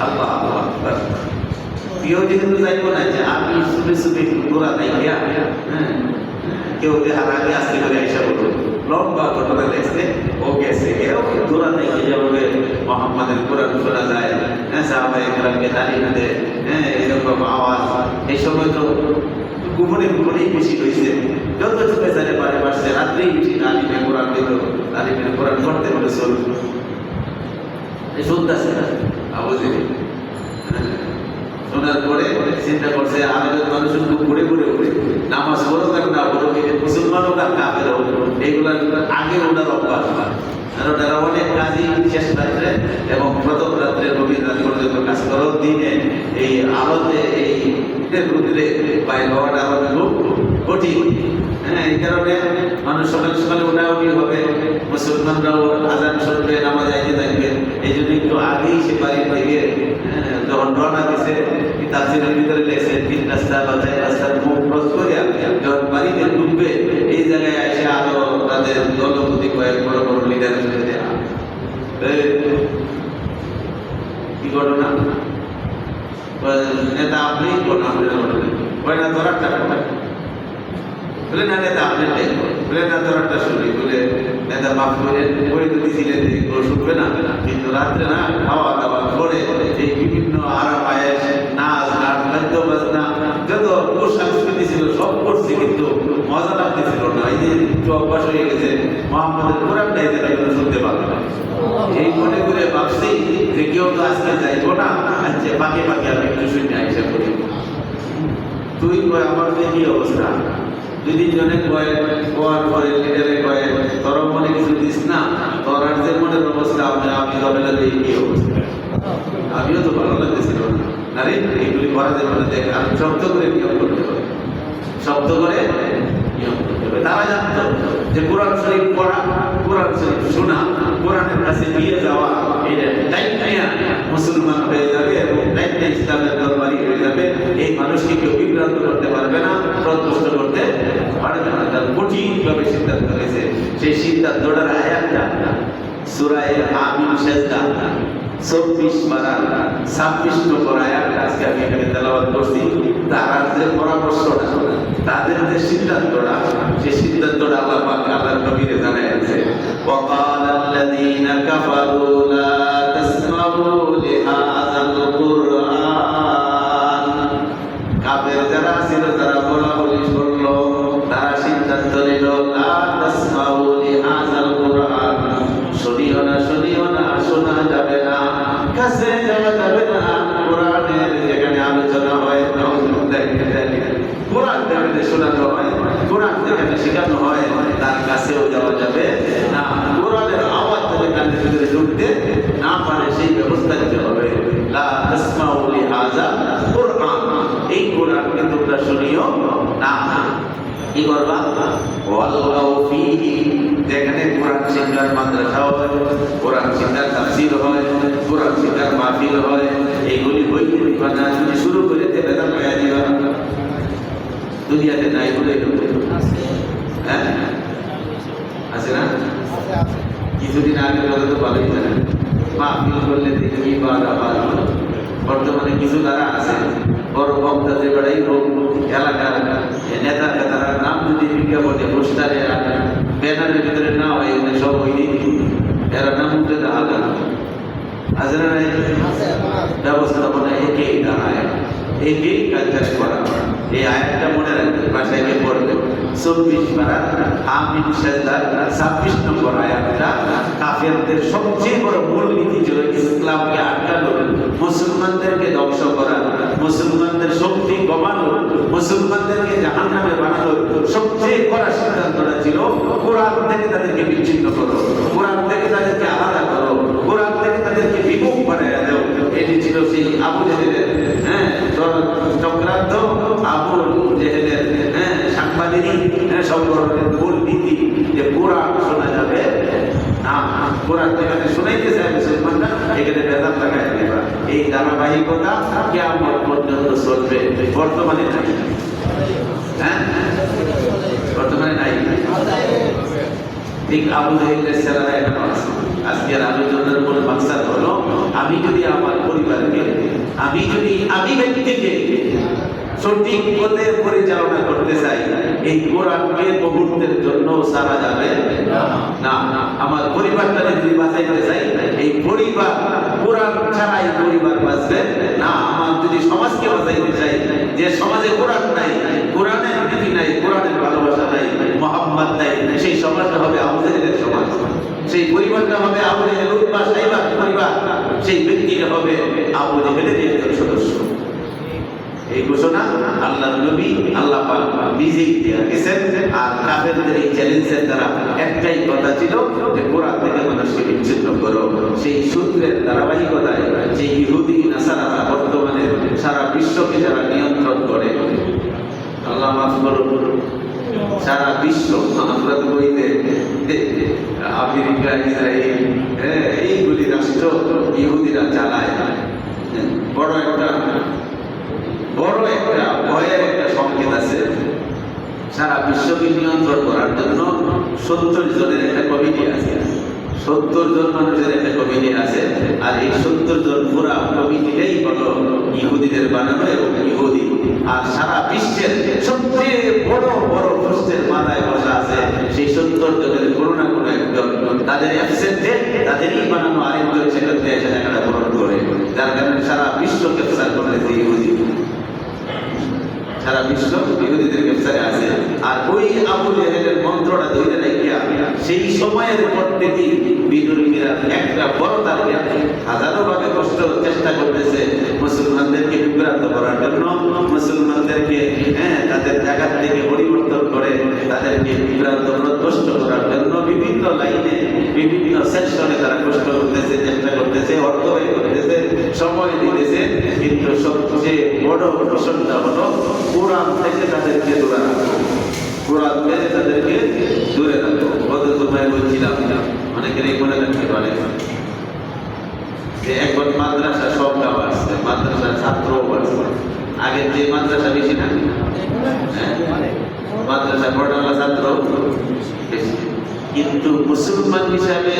আল্লাহ আকবার। কেউ যেহেতু যাইব না যে আপনি শুনে শুনে দৌড়া তাই গিয়া, কেউ দেখার আগে আস্তে করে আইসা বলবো, লম্বা ঘটনা দেখছে, ও গেছে, কেউ দৌড়া তাই যেভাবে মুহাম্মাদের কোরআন শোনা যায়, সাহাবায়ে কেরামকে তালিম দেয়, এরকম আওয়াজ, এই সময় তো গোপনে গোপনেই বেশি হয়েছে, যত চোখে চারে পারে পারছে রাত্রেই বেশি আলিমে কোরআন দিত, আলিমের কোরআন করতে বলে চলবে শুনতেছে না আবু জেহেল। শোনার পরে চিন্তা করছে আরবের মানুষ খুব ঘুরে ঘুরে উঠে নামাজ পড়ো আর না পড়ো, মুসলমানও আর কাফের এইগুলার আগে ওনার অভ্যাস, কারণ ওনারা অনেক কাজই শেষ রাত্রে এবং প্রথম রাত্রে গভীর রাত পর্যন্ত কাজ করো, দিনে এই আলোতে এই রুদ্রে বাইরে হওয়াটা আমাদের খুব কঠিন। হ্যাঁ, এই কারণে মানুষ সকালে সকালে ওঠাউঠি হবে, মুসলমানরাও আজান শুনবে, নামাজ আইতে থাকবে, এই জন্য একটু আগেই সে বাড়ির থেকে যখন রওনা দিছে তাফসীরের ভিতরে লেখছে 3 রাস্তা বা 4 রাস্তার মুখ ক্রস করে যখন বাড়িতে ঢুকবে এই জায়গায় এসে আরো তাদের দলপতি কয়েক বড় বড় লিডার কি ঘটনা, নেতা আপনি কয় না ধরার টাকা বলে না নেতা আপনি বলে না ধরারটা শুনি বলে নেতা মাফ করে ওই তো দিছিলেন শুনবে না, কিন্তু রাত্রে না খাওয়া দাওয়া করে এই বিভিন্ন আরাম আয়েস নাচ গান বাদ্য বাজনা যত সংস্কৃতি ছিল সব করছে, কিন্তু মজা লাগতেছিল না। এই যে একটু অভ্যাস হয়ে গেছে মোহাম্মদের কোরআনটাই যেটা শুনতে পারবে না, এই মনে করে ভাবছি যে কেউ তো আজকে যাইবো না, আজকে পাকে পাকে আমি একটু শুনে আইসা করি। তুই কয় আমার কি অবস্থা, যদি জনে কয় কোয়ার পরে লিডারে কয় তোর মনে কিছু দিস না, তোর আর যে মনের অবস্থা আমি ঝামেলা দিয়ে কি অবস্থা, আমিও তো ভালো লাগতেছিল না রে, এইগুলি করা যাবে না, দেখ আমি শক্ত করে নিয়ম করতে হবে, শক্ত করে নিয়ম করতে হবে। তারা জানতো যে কোরআন শরীফ পড়া, কোরআন শরীফ শোনা, কোরআনের কাছে দিয়ে যাওয়া, এটা দায়িত্ব মুসলমান হয়ে যাবে এবং দায়িত্ব ইসলামের দরবারি হয়ে যাবে। এই মানুষকে কেউ বিভ্রান্ত করতে পারবে না, প্রদুষ্ট করতে পারবে না। তার কঠিনভাবে সিদ্ধান্ত হয়েছে। সেই সিদ্ধান্তটার আয়াতটা সূরা আমিন সাজদা 24 পারা 26 নম্বর আয়াতটা আজকে আমি এখানে তেলাওয়াত করছি। তারা যে পরামর্শটা, তাদের যে সিদ্ধান্তটা, সেই সিদ্ধান্তটা আল্লাহ পাক আল্লাহর নবীকে জানাইছে, ওয়াকাল আল্লাযীনা কাফারু লা তাসমাউ লিহাযাল কুরআন। কাফের যারা ছিল তারা বলাবলি করলো, তারা সিদ্ধান্ত নিল লা তাসমাউ লিহাযাল কুরআন, শুনিও না শুনিও না, শোনা যাবে না, কাছে যাওয়া যাবে না। কোরআনের যেখানে আলোচনা হয়, কোরআন যেখানে শোনানো হয়, কোরআন যেখানে শেখানো হয়, তার কাছেও যাওয়া যাবে না। কোরআনের আওয়াজ যদি কানের ভিতরে ঢুকতে না পারে সেই ব্যবস্থা নিতে হবে। লা তাসমাউ লিহাযাল কুরআন, এই কোরআনকে তোমরা শুনিও না। কি করবা? ওয়াল্লাহু ফীহি, যেখানে কোরআন শিক্ষার মাদ্রাসা হয়, কোরআন শিক্ষার তাফসীর হয়, কোরআন শিক্ষার মাহফিল হয়, এইগুলি হইতে দিবা না। যদি শুরু করে দেবে না পায়া দিবা, দুনিয়াতে নাই বলে হ্যাঁ আছে না? কিছুদিন আগে কথা তো ভালোই জানেন, মাহফিল করলে দেখি বর্তমানে কিছু তারা আছে বড় বক্তা যে বেড়াই হোক, এলাকার নেতা নেতারা নাম যদি বিজ্ঞাপনে পোস্টারে ব্যানারের ভিতরে না হয়, সব ওই দিন এরা নাম উঠে দেখা গেল আছে না? ব্যবস্থাপনা একেই দাঁড়ায়, একেই কাজ করা। এই আয়াতটা মনে রাখবে, বাসায় গিয়ে পড়বে। 24 পারা আমিন সাজদার 26 নম্বর আয়াতটা কাফেরদের সবচেয়ে বড় মূলনীতি ছিল ইসলামকে আটকানো, মুসলমানদেরকে ধ্বংস করা, মুসলমানদের শক্তি কমানো, মুসলমানদেরকে জাহান্নামে বানানো। সবচেয়ে কড়া সিদ্ধান্তটা ছিল কোরআন থেকে তাদেরকে বিচ্ছিন্ন করো, কোরআন থেকে তাদেরকে আলাদা করো, কোরআন থেকে তাদেরকে বিমুখ বানাইয়া দাও। এটি ছিল সেই আবু জেহেলের চক্রান্ত, আবু জেহেলের সাংবাদিক সংগঠনের মূল নীতি যে কোরআন শোনা যাবে না। কোরআন যেখানে শোনাইতে চায় মুসলমানরা, এখানে বেদাত লাগাই দেবা। এই ধারাবাহিকতা কিয়ামত পর্যন্ত চলবে। বর্তমানে নাই, হ্যাঁ বর্তমানে নাই। ঠিক আবু জেহেলের ছেলেরা এখানে আছে। আজকের আলোচনার মূল মাকসাদ হলো, আমি যদি আমার পরিবারকে, আমি ব্যক্তিকে সঠিক পথে পরিচালনা করতে চাই, এই কোরআনকে মুহূর্তের জন্য সারা যাবে না। আমার পরিবারটা যদি বাঁচাইতে চাই, এই পরিবার কোরআন ছাড়াই পরিবার বাঁচবে না। আমার যদি সমাজকে বাঁচাইতে চাই, যে সমাজে কোরআন নাই, কোরআনের আল্লাহ পাক নিজেই দিয়ে গেছেন। আর কাফেরদের এই চ্যালেঞ্জের দ্বারা একটাই কথা ছিল যে কোরআন থেকে মানুষকে বিচ্ছিন্ন করো। সেই সূত্রের ধারাবাহিকতায় যে ইহুদি নাসারারা বর্তমানে সারা বিশ্বকে যারা নিয়ন্ত্রণ করে, আল্লাহ মাফ করুন, সারা বিশ্ব, আমরা তো বইতে আমেরিকা, ইসরায়েল, এইগুলি রাষ্ট্র ইহুদিরা চালায়। বড় একটা ভয়ের একটা সংকেত আছে। সারা বিশ্বকে নিয়ন্ত্রণ করার জন্য 70 জনের একটা কমিটি আছে, 70 জন মানুষের একটা কমিটি আছে। আর এই 70 জন পুরা কমিটিটাই হলো ইহুদিদের বানানো এবং ইহুদি। আর সারা বিশ্বের সবচেয়ে বড় বড় প্রশ্নের মাথায় বসা আছে সেই 70 জনের কোনো না কোনো একজন, তাদের অ্যাবসেন্টে তাদেরই বানানো আরেকজন সেখানে এসে জায়গাটা পূরণ করে, যার কারণে সারা বিশ্ব ক্যাপচার করেছে ইহুদি। সারা বিশ্ব ইহুদিদের ক্যাপচারে আছে। আর ওই আবু জেহেলের মন্ত্রটা ধরে রাখিয়া সেই সময়ের পর থেকেই বিদ্রোহীরা একটা বড় টার্গেট, হাজারো ভাবে কষ্ট চেষ্টা করতেছে মুসলমানদেরকে বিভ্রান্ত করার জন্য, মুসলমানদেরকে তাদের জায়গা থেকে পরিবর্তন করে তাদেরকে বিভ্রান্ত কষ্ট করার জন্য বিভিন্ন লাইনে বিভিন্ন সেকশনে তারা কষ্ট করতেছে, চেষ্টা করতেছে, অর্থ ব্যয় করতেছে, সময় দিতেছে। কিন্তু সবচেয়ে বড় মিশনটা হলো কোরআন থেকে তাদেরকে দূরে রাখো, কোরআন থেকে তাদেরকে দূরে রাখো। গত সময় বলছিলাম, অনেকের এই মনে রাখতে পারে যে একবার মাদ্রাসা সংখ্যা বাড়ছে, মাদ্রাসার ছাত্রও বাড়ছে। আগের যে মাদ্রাসা বেশি না, মাদ্রাসা পড়ানোর ছাত্র বেশি, কিন্তু মুসলমান হিসাবে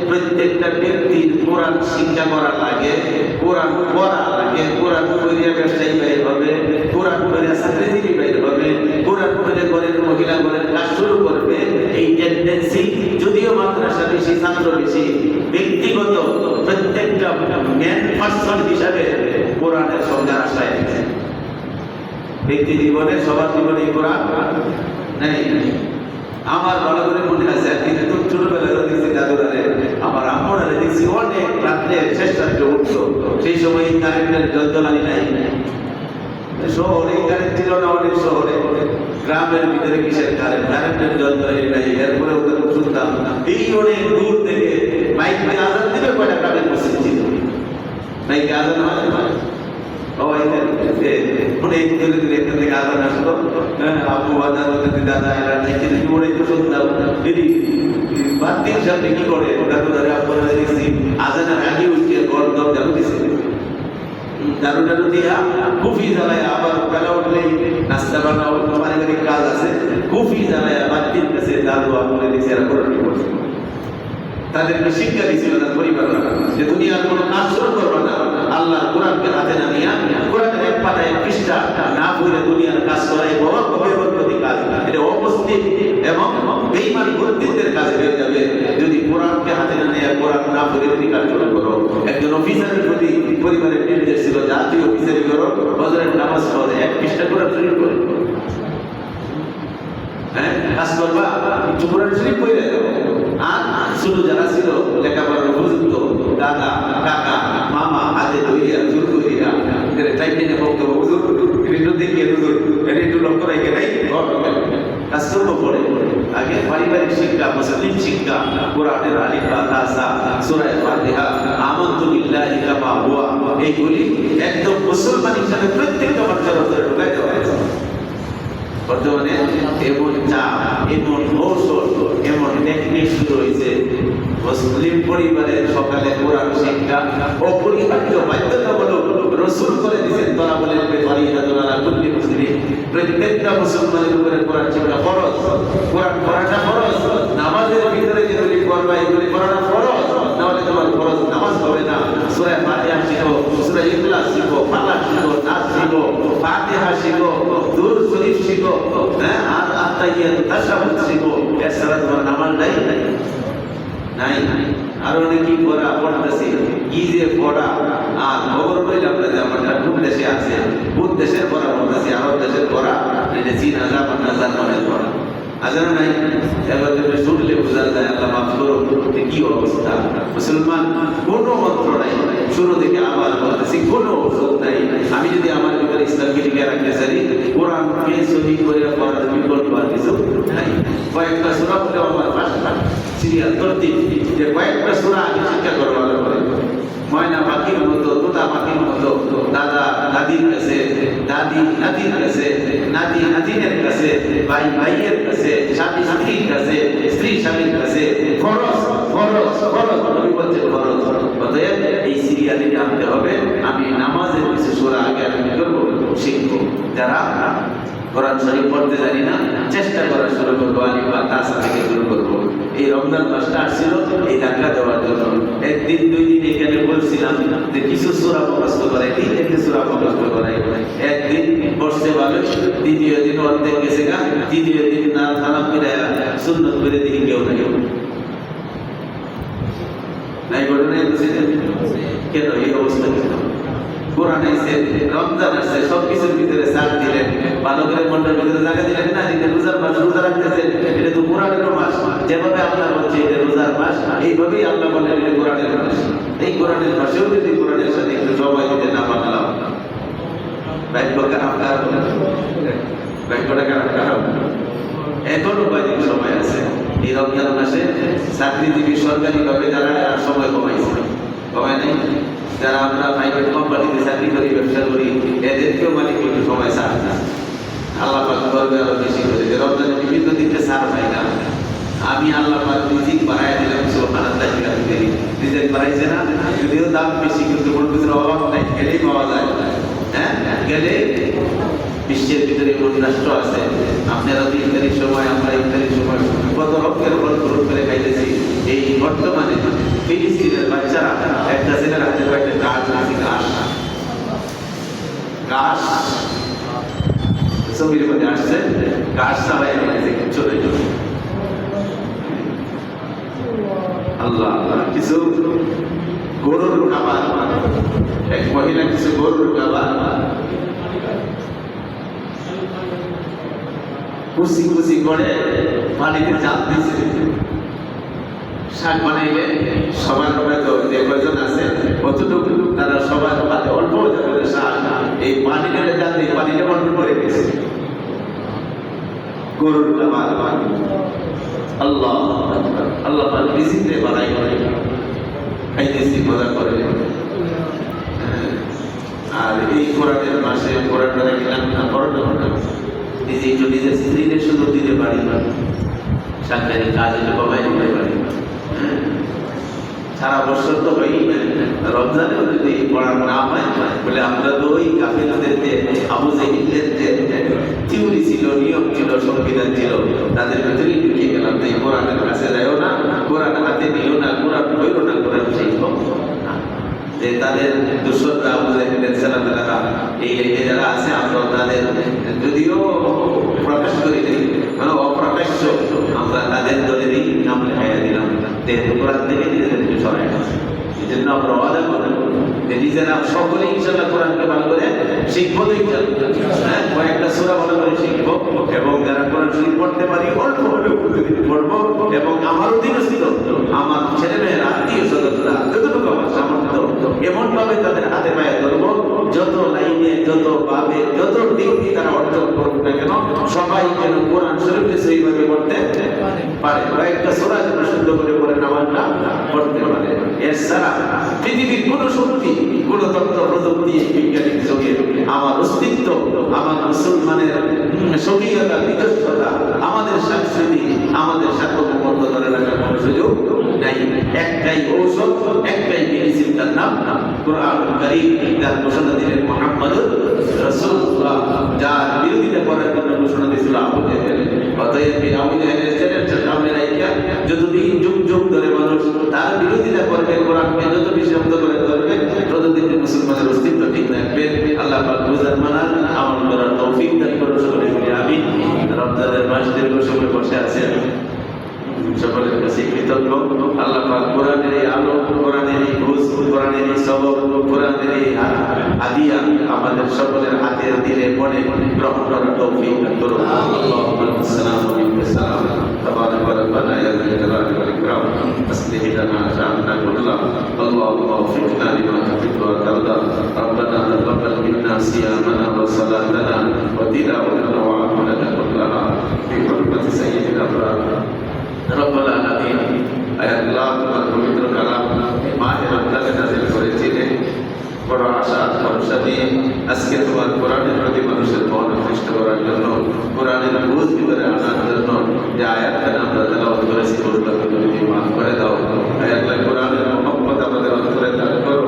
প্রত্যেকটা ব্যক্তির কোরআন শিক্ষা করা লাগে, কোরআন পড়া লাগে, কোরআন পড়িয়া ব্যবসায়ী বাইর হবে, কোরআন পড়িয়া চাকরিজীবী বাইর হবে, কোরআন পড়ে ঘরের মহিলা ঘরের কাজ শুরু করবে। এই টেন্ডেন্সি, যদিও মাদ্রাসা বেশি, ছাত্র বেশি, ব্যক্তিগত প্রত্যেকটা ম্যান পার্সন হিসাবে কোরআনের সঙ্গে আশায় আছে। ব্যক্তি জীবনে সবার জীবনে কোরআন নেই। আমার ভালো করে মনে আছে, কিন্তু ছোটবেলায় দেখছি দাদুরারে, আমার আম্মুরারে দেখছি অনেক রাত্রে চেষ্টা করে উঠতো। সেই সময় কারেন্টের জলজলানি নাই, শহরে কারেন্ট ছিল না, অনেক শহরে, গ্রামের ভিতরে কিসের কারেন্ট, কারেন্টের জলজলানি নাই। এরপরে ওদের শুনতাম এই অনেক দূর থেকে মাইক দিয়ে আজান দিবে, কয়টা গ্রামের মসজিদ ছিল, মাইকে আজান হয় অনেক দূরে দূরে এখান থেকে আজান আসলো, আবু দাদা এরা থেকে ওরাই তো শুনতাম। বাতির সামনে কি করে দাদুদারে আপনারা দেখছি আজানের আগে উঠে ঘর দরজা দিছে, দারু দারু দিয়া কুফি জ্বালায়, আবার বেলা উঠলেই নাস্তা বানাও, পারিবারিক কাজ আছে, কুফি জ্বালায় বাতির কাছে দাদু আপনারা দেখছি এরা করে করছে। তাদেরকে শিক্ষা দিয়েছিল তার পরিবার যে দুনিয়ার কোনো কাজ শুরু করবে না, আল্লাহর কোরআনকে হাতে না নিয়ে কোরআনের এক পাতায় এক পৃষ্ঠা না পড়ে দুনিয়ার কাজ করাই বড় গভীরপন্থী কাজ। এটা অবস্থিত এবং বেঈমান কর্তৃত্বের কাজ হয়ে যাবে যদি কোরআনকে হাতে না নিয়ে কোরআন না পড়ে তুমি কাজ শুরু করো। একজন অফিসারের প্রতি পরিবারের নির্দেশ ছিল, জাতীয় অফিসারি করো, হজরের নামাজ পড়ে এক পৃষ্ঠা কোরআন শুরু করে কাজ করবা, একটু কোরআন শরীফ পড়ে যাবে। আর ছোট যারা ছিল লেখাপড়ার উপযুক্ত দাদা কাকা মামা হাতে ধরিয়া জোর করিয়া টাইম নিয়ে বক্তব্য একটু দেখিয়ে এটা একটু লক্ষ্য রেখে নাই কাজকর্ম পড়ে। আগে পারিবারিক শিক্ষা, মুসলিম শিক্ষা, কোরআনের আলিফ বা তাসা, সূরা ফাতিহা, আমানতু বিল্লাহি কামা হুয়া, এইগুলি একদম মুসলমান হিসাবে প্রত্যেকটা বাচ্চার ভিতরে ঢুকাই দেওয়া হয়েছে। বর্তমানে এমন চাপ, এমন ঔষধ, এমন টেকনিক শুরু হয়েছে, মুসলিম পরিবারের সকালে কোরআন শিক্ষা অপরিহার্য, বাধ্যতামূলক। রাসূল করে দিয়েছেন তোরা বলেন ফারিদাতুন আলা কুল্লি মুসলিম, প্রত্যেকটা মুসলমানের উপরে কোরআন শিক্ষা ফরজ। কোরআন পড়াটা ফরজ, নামাজের ভিতরে যেগুলি পড়বা এগুলি পড়াটা ফরজ, নাহলে তোমার ফরজ নামাজ হবে না। সূরা ফাতিহা শিখো, সূরা ইখলাস শিখো, ফালাক শিখো, নাস শিখো, ফাতিহা শিখো, দুরূদ শরীফ শিখো, আর আত্তাহিয়াত তাশাহুদ শিখো। এছাড়া তোমার নামাজ নাই নাই। আর অনেকেই পড়া পড়তেছি, কি যে পড়া, আর খবর পাইলাম না যে আমারটা কোন দেশে আছে, কোন দেশের পড়া পড়তেছি, আরব দেশের পড়া, এটা চীন, জাপান, জার্মানের পড়া। আজান নাই এবার শুনলে বোঝা যায় আল্লাহ মাফ করো, কি অবস্থা। মুসলমান কোনো মন্ত্র নাই, শুরু থেকে আবার বলতেছি কোনো ওষুধ নাই। আমি যদি আমার ভিতরে ইসলামকে টিকে রাখতে চাই, কোরআনকে সহি করে পড়ার বিকল্প আর কিছু নাই। কয়েকটা সূরা পড়ে আমার ভাষা সিরিয়াল ধরতে যে কয়েকটা সূরা আগে শিক্ষা করবো ভালো করে। ময়না পাখির মতো, তোতা পাখির মতো দাদা দাদির কাছে, দাদি নাতির কাছে, নাতি নাতিনের কাছে, ভাই ভাইয়ের কাছে, স্বামী স্ত্রীর কাছে, স্ত্রী স্বামীর কাছে। ফরজ ফরজ ফরজ, নবী বলছে ফরজ। অতএব এই সিরিয়ালে জানতে হবে। আমি নামাজের কিছু সূরা আগে আমি করবো, শিখবো। যারা কোরআন শরীফ পড়তে জানি না, চেষ্টা করা শুরু করবো, আলিফ বা তাসা থেকে শুরু করবো। এই রমজান মাসটা আসছিল এই ধাক্কা দেওয়ার জন্য। একদিন দুই দিন এখানে বলছিলাম যে কিছু সূরা মুখস্থ করাই, তিনটে সূরা মুখস্থ করাই। একদিন বসতে পারবে, দ্বিতীয় দিন অর্ধেক গেছে গা, তৃতীয় দিন না থানা করে সুন্নত করে দিন কেউ না কেউ নাই বলে নাই। কেন এই অবস্থা? কেন? কোরআন আইছে, রমজান আসছে, সবকিছুর ভিতরে সাথ দিলেন, ভালো করে মনটার ভিতরে জায়গা দিলেন না। যেটা রোজার মাস, রোজা রাখতেছে, এটা তো কোরআনেরও মাস। যেভাবে আল্লাহ বলছে এটা রোজার মাস, এইভাবেই আল্লাহ বলেন এটা কোরআনের মাস। এই কোরআনের মাসেও যদি কোরআনের সাথে একটু সময় দিতে না পারলাম, ভাগ্য খারাপ খারাপ, ভাগ্যটা খারাপ খারাপ। এখনো কয়েকদিন সময় আছে। এই রমজান মাসে চাকরিজীবী সরকারিভাবে যারা সময় কমাইছে, কমায় নাই। যারা আমরা প্রাইভেট কোম্পানিতে চাকরি করি, ব্যবসা করি, এদেরকেও মানে একটু সময় ছাড় না। আল্লাহ পাক করবে আরো বেশি করে, যে রমজানে বিভিন্ন দিকে ছাড় পাই না। আমি আল্লাহ পাক রিজিক বাড়াই দিলাম, সুবহানাল্লাহ। রিজিক বাড়াইছে না, যদিও দাম বেশি, কিন্তু কোনো কিছুর অভাব নাই, গেলেই পাওয়া যায়। হ্যাঁ, গেলে বিশ্বের ভিতরে কোন রাষ্ট্র আছে? আপনারা তো ইফতারির সময়, আমরা ইফতারির সময় কত রক্তের ফল গ্রহণ করে খাইতেছি। এই বর্তমানে ফিলিস্তিনের বাচ্চারা একটা ছেলের হাতে কয়েকটা গাছ আছে, ঘাস ঘাস ছবির মধ্যে আসছে, ঘাস সবাই চলে যাবে। আল্লাহ কিছু গরুর খাবার, এক মহিলা কিছু গরুর খাবার কুচি কুচি করে পানিতে চাপ দিচ্ছে। শাক বানাইলে সবার হয়তো যে কয়জন আছে কতটুকু, তারা সবার হাতে অল্প করে শাক এই পানি ঢেলে যাতে পানিটা বন্ধ করে গেছে। গরুর খাবার আল্লাহ আল্লাহ রিজিকে বাড়াই করে খাইতেছি, মজা করে। আর এই কোরআনের মাসে কোরআনটা রাখলাম না, পড়াটা নিজে একটু নিজের স্ত্রীদের সুযোগ দিতে পারি না, সাংসারিক কাজ একটু কমাই দিতে পারি। সারা বছর তো হয়ই না, রমজানেও যদি পড়া না হয় বলে আমরা তো ওই কাফেরদেরকে, আবু জাহিলদের যে থিওরি ছিল, নিয়ম ছিল, সংবিধান ছিল, তাদের ভেতরেই ঢুকে গেলাম। তাই কোরআনের কাছে যাইও না, কোরআন হাতে নিও না, কোরআন হইল না, কোরআন শিখো যে তাদের দুঃসররা আবু জাহিলদের ছেলেমেয়েরা এই লাইনে যারা আছে, আমরা তাদের যদিও প্রকাশ করি নাই, মানে অপ্রকাশ্য আমরা তাদের দলেরই নাম লেখাইয়া দিলাম। কোরআন থেকে নিজেদেরকে সরাই আছে। এই জন্য আমরা ওয়াদা করব যে নিজেরা সকলেই ইনশাআল্লাহ কোরআনকে ভালো করে শিখবো। হ্যাঁ, কয়েকটা সূরা ভালো করে শিখবো, এবং যারা কোরআন শরীফ পড়তে পারি অল্প হলেও পড়বো। এবং আমার অধীনস্থ আমার ছেলেমেয়েরা, আত্মীয় স্বজনরা যতটুকু আমার সামর্থ্য, এমন ভাবে তাদের হাতে পায়ে ধরবো, যত লাইনে, যত ভাবে, যত ডিগ্রি তারা অর্জন করুক না কেন, সবাই যেন কোরআন শরীফকে সেইভাবে পড়তে পারে। কয়েকটা সূরা যেন শুদ্ধ করে পড়ে নামাজটা পড়তে পারে। এর ছাড়া পৃথিবীর কোন শক্তি, কোন তত্ত্ব, প্রযুক্তি, বৈজ্ঞানিক যুগে আমার অস্তিত্ব, আমার মুসলমানের স্বকীয়তা, নিজস্বতা, আমাদের সংস্কৃতি, আমাদের সার্বভৌমত্ব ধরে রাখার কোনো সুযোগ নাই। একটাই ঔষধ, একটাই মেডিসিন, তার নাম কোরআন কারীম। যার ঘোষণা দিলেন মুহাম্মদুর রাসূলুল্লাহ, যার বিরোধিতা করার জন্য ঘোষণা দিয়েছিল আবু জাহেল। অতএব আবু জাহেলের চ্যালেঞ্জের সামনে রাখিয়া যতদিন যুগ যুগ ধরে মানুষ তার বিরোধিতা করবে, কোরআনকে যত বেশি শব্দ করে ধরবে, ততদিন মুসলমানের অস্তিত্ব ঠিক থাকবে। আল্লাহ পাক বুঝার মানার আমল করার তৌফিক দান করুন সকলে বলি আমিন। রমজানের মাস দীর্ঘ সময় বসে আছেন, সকলের কাছে কৃতজ্ঞ। আল্লাহ পাক কোরআনের এই আলো, কোরআনের এই বুঝ, কোরআনের এই সবক, কোরআনের এই হাদিয়া আমাদের সকলের হাতে দিলে মনে গ্রহণ করার তৌফিক দান করুন। আল্লাহুম্মা সাল্লি আলা ذا الجلال والإكرام أصلح لنا شأننا كله اللهم وفقنا لما تحب وترضى ربنا تقبل منا صيامنا وصلاتنا وتلاوتنا وعملنا كلها بحرمة سيد الأبرار رب العالمين أي الله তোমার পবিত্র কালাম মাহে রমজানে নাযিল করেছিলেন বড় আশা ভরসা নিয়ে আজকে তোমার কোরআনের প্রতি মানুষের মন আকৃষ্ট করার জন্য কোরআনের বুঝ ভিতরে আনার জন্য যে আয়াতখানা আমরা তেলাওয়াত করেছি ওগুলোকে তুমি মাফ করে দাও আল্লাহ কোরআনের মহব্বত আমাদের অন্তরে দান করো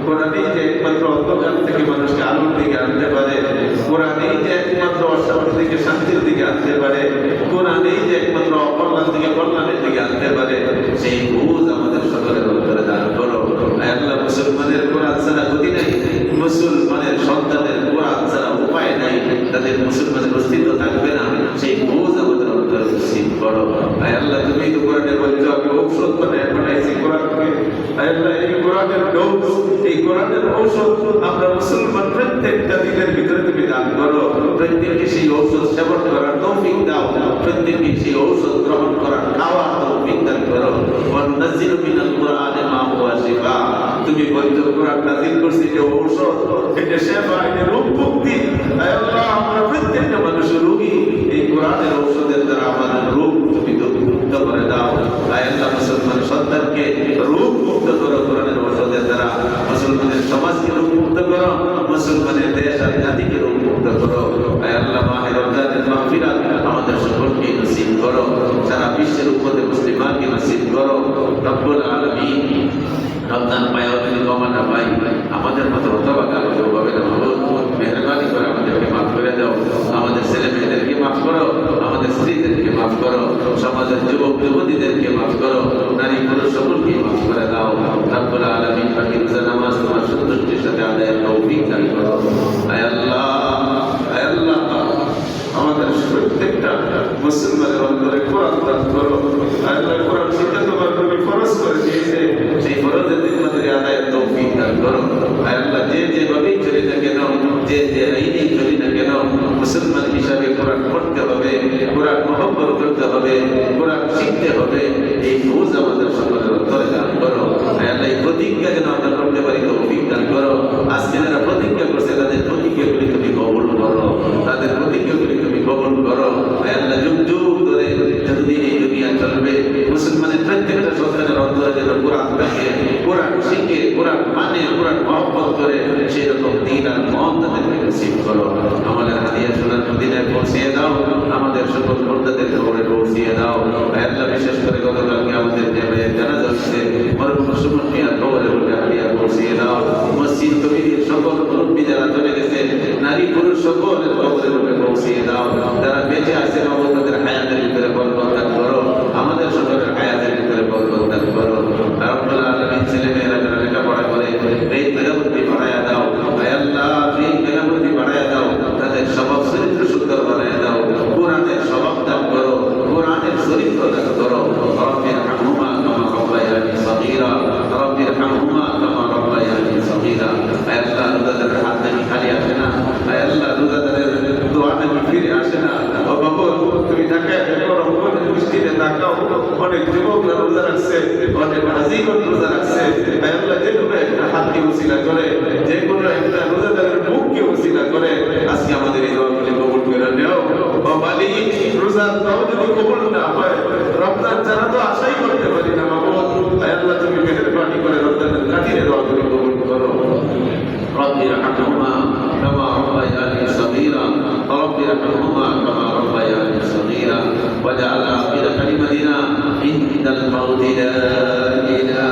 কোরআনই যে একমাত্র অন্ধকার থেকে মানুষকে আলোর দিকে আনতে পারে কোরআনই যে একমাত্র অশান্তি থেকে শান্তির দিকে আনতে পারে কোরআনই যে একমাত্র অকল্যাণ থেকে কল্যাণের দিকে আনতে পারে সেই বুঝ আমাদের সকলের অন্তরে দান করো আল্লাহ মুসলমানের কোরআন ছাড়া গতি নাই মুসলমানের সন্তানের কোরআন ছাড়া উপায় নাই তাদের মুসলমানের অস্তিত্ব থাকবে না সেই বুঝ আমাদের অন্তরে নসিব করো আল্লাহ তুমি তো কোরআনে বলছো আমি ঔষধ বানাইছি কোরআনকে আল্লাহ এই কোরআনের ডোজ এই কোরআনের ঔষধ আমরা মুসলমান প্রত্যেকটা দিনের ভিতরে তুমি দান করো প্রত্যেককে সেই ঔষধ সেবন করার তৌফিক দাও প্রত্যেককে সেই ঔষধ গ্রহণ করার খাওয়ার তৌফিক দান করো ওয়ানাজিলু মিনাল কোরআনি মা হুয়া শিফা তুমি বলছো কোরআন নাযিল করছি যে ঔষধ এটা সেবা এটা রোগ মুক্তি আল্লাহ আমরা প্রত্যেকটা মানুষ রোগী এই কোরআনের ঔষধের দ্বারা আমাদের রোগ তুমি মুক্ত করে দাও আল্লাহ মুসলমান সন্তানকে রোগ মুক্ত করো কোরআনের ঔষধের দ্বারা মুসলমানের সমাজকে রোগ মুক্ত করো মুসলমানের দেশ আর জাতিকে রোগ মুক্ত করো আল্লাহ মাহে রমজানের মাগফিরাত আমাদের সকলকে নসিব করো সারা বিশ্বের উম্মতে মুসলিমানকে নসিব করো রব্বুল আলামিন রমজান পায় যদি কমানা পাই আমাদের মতো হতভাগা কেউ হবে না মেহরবানি করে আমাদেরকে মাফ করে দাও আমাদের ছেলে মেয়েদেরকে মাফ করো আমাদের স্ত্রীদেরকে মাফ করো সমাজের যুবক যুবতীদেরকে মাফ করো নারী পুরুষ সকলকে মাফ করে দাও রব্বুল আলামিন বাকি রোজা নামাজ তোমার সন্তুষ্টির সাথে আদায়ের তৌফিক দান করো আয় আল্লাহ আমাদের প্রত্যেকটা মুসলমানের অন্তরে কোরআন দান করো আল্লাহ কোরআন শিক্ষা তোমার নবী ফরজ করে দিয়েছে সেই ফরজের জিম্মাদারি আদায়ের তৌফিক দান করো আল্লাহ যে যেভাবেই চলি না কেন যে আইনেই চলি না কেন মুসলমান হিসাবে কোরআন পড়তে হবে কোরআন মহব্বত করতে হবে কোরআন শিখতে হবে এই বুঝ আমাদের সকলের অন্তরে দান করো আল্লাহ এই প্রতিজ্ঞা যেন আমরা করতে পারি তৌফিক দান করো আজকে যারা প্রতিজ্ঞা করছে তাদের প্রতিজ্ঞাগুলি তুমি কবুল করো তাদের প্রতিজ্ঞাগুলি তুমি কবুল করো আল্লাহ যুগ যুগ ধরে যতদিন এই দুনিয়া চলবে মুসলমানের প্রত্যেকটা সন্তানের অন্তরে যেন কোরআন দেখে কোরআন শিখে কোরআন মানে কোরআন মহব্বত করে সেই রকম দিন আর মন তাদেরকে নসিব করো আমাদের হাদিয়া সোনার মদিনায় পৌঁছিয়ে দাও আমাদের সকল মুর্দাদের কবরে পৌঁছিয়ে দাও আল্লাহ বিশেষ করে গতকালকে আমাদের জানাজা হচ্ছে মরহুম সুমন মিয়ার কবরে হাদিয়া পৌঁছিয়ে দাও মসজিদ কমিটির সকল মুরব্বী যারা চলে গেছে নারী পুরুষ সকলের কবরে পৌঁছিয়ে দাও যারা বেঁচে আছে তাদের হায়াতের ভিতরে বরকত দান করো আমাদের সকলের হায়াতের ভিতরে বরকত দান করো রব্বুল আলামিন ছেলে মেয়েরা যারা লেখাপড়া করে এই মেধাবুদ্ধি বাড়ায়া দাও আল্লাহ এই মেধাবুদ্ধি বাড়ায়া দাও তাদের স্বভাব চরিত্র সুন্দর বানায়া দাও কোরআনের স্বভাব দান করো কোরআনের চরিত্র দান করো রব্বির হামহুমা কামা রাব্বায়ানি সগীরা রব্বির হামহুমা কামা রাব্বায়ানি সগীরা আল্লাহ রোজাদারের হাত নাকি খালি আসে না আল্লাহ রোজাদারের দোয়া নাকি ফিরে আসে না ও বাবা তুমি তাকায় দেখো রব্বুল দৃষ্টিতে তাকাও অনেক যুবকরা রোজা রাখছে অনেক হাজিগণ রোজা রাখছে আল্লাহ যে কোনো একটা হাতকে উসিলা করে যে কোনো একটা রোজাদারের মুখকে উসিলা করে আজকে আমাদের এই দোয়াগুলি কবুল করে নাও ও মালিক রোজার দাও যদি কবুল না হয় রমজান ছাড়া তো আশাই করতে পারি না বাবা আল্লাহ তুমি মেহেরবানি করে রমজানের কাটিয়ে দোয়াগুলি কবুল করো رب ارحمهما كما ربياني صغيرا رب ارحمهما كما ربياني صغيرا واجعل آخر كلمتنا عند الموت لا إله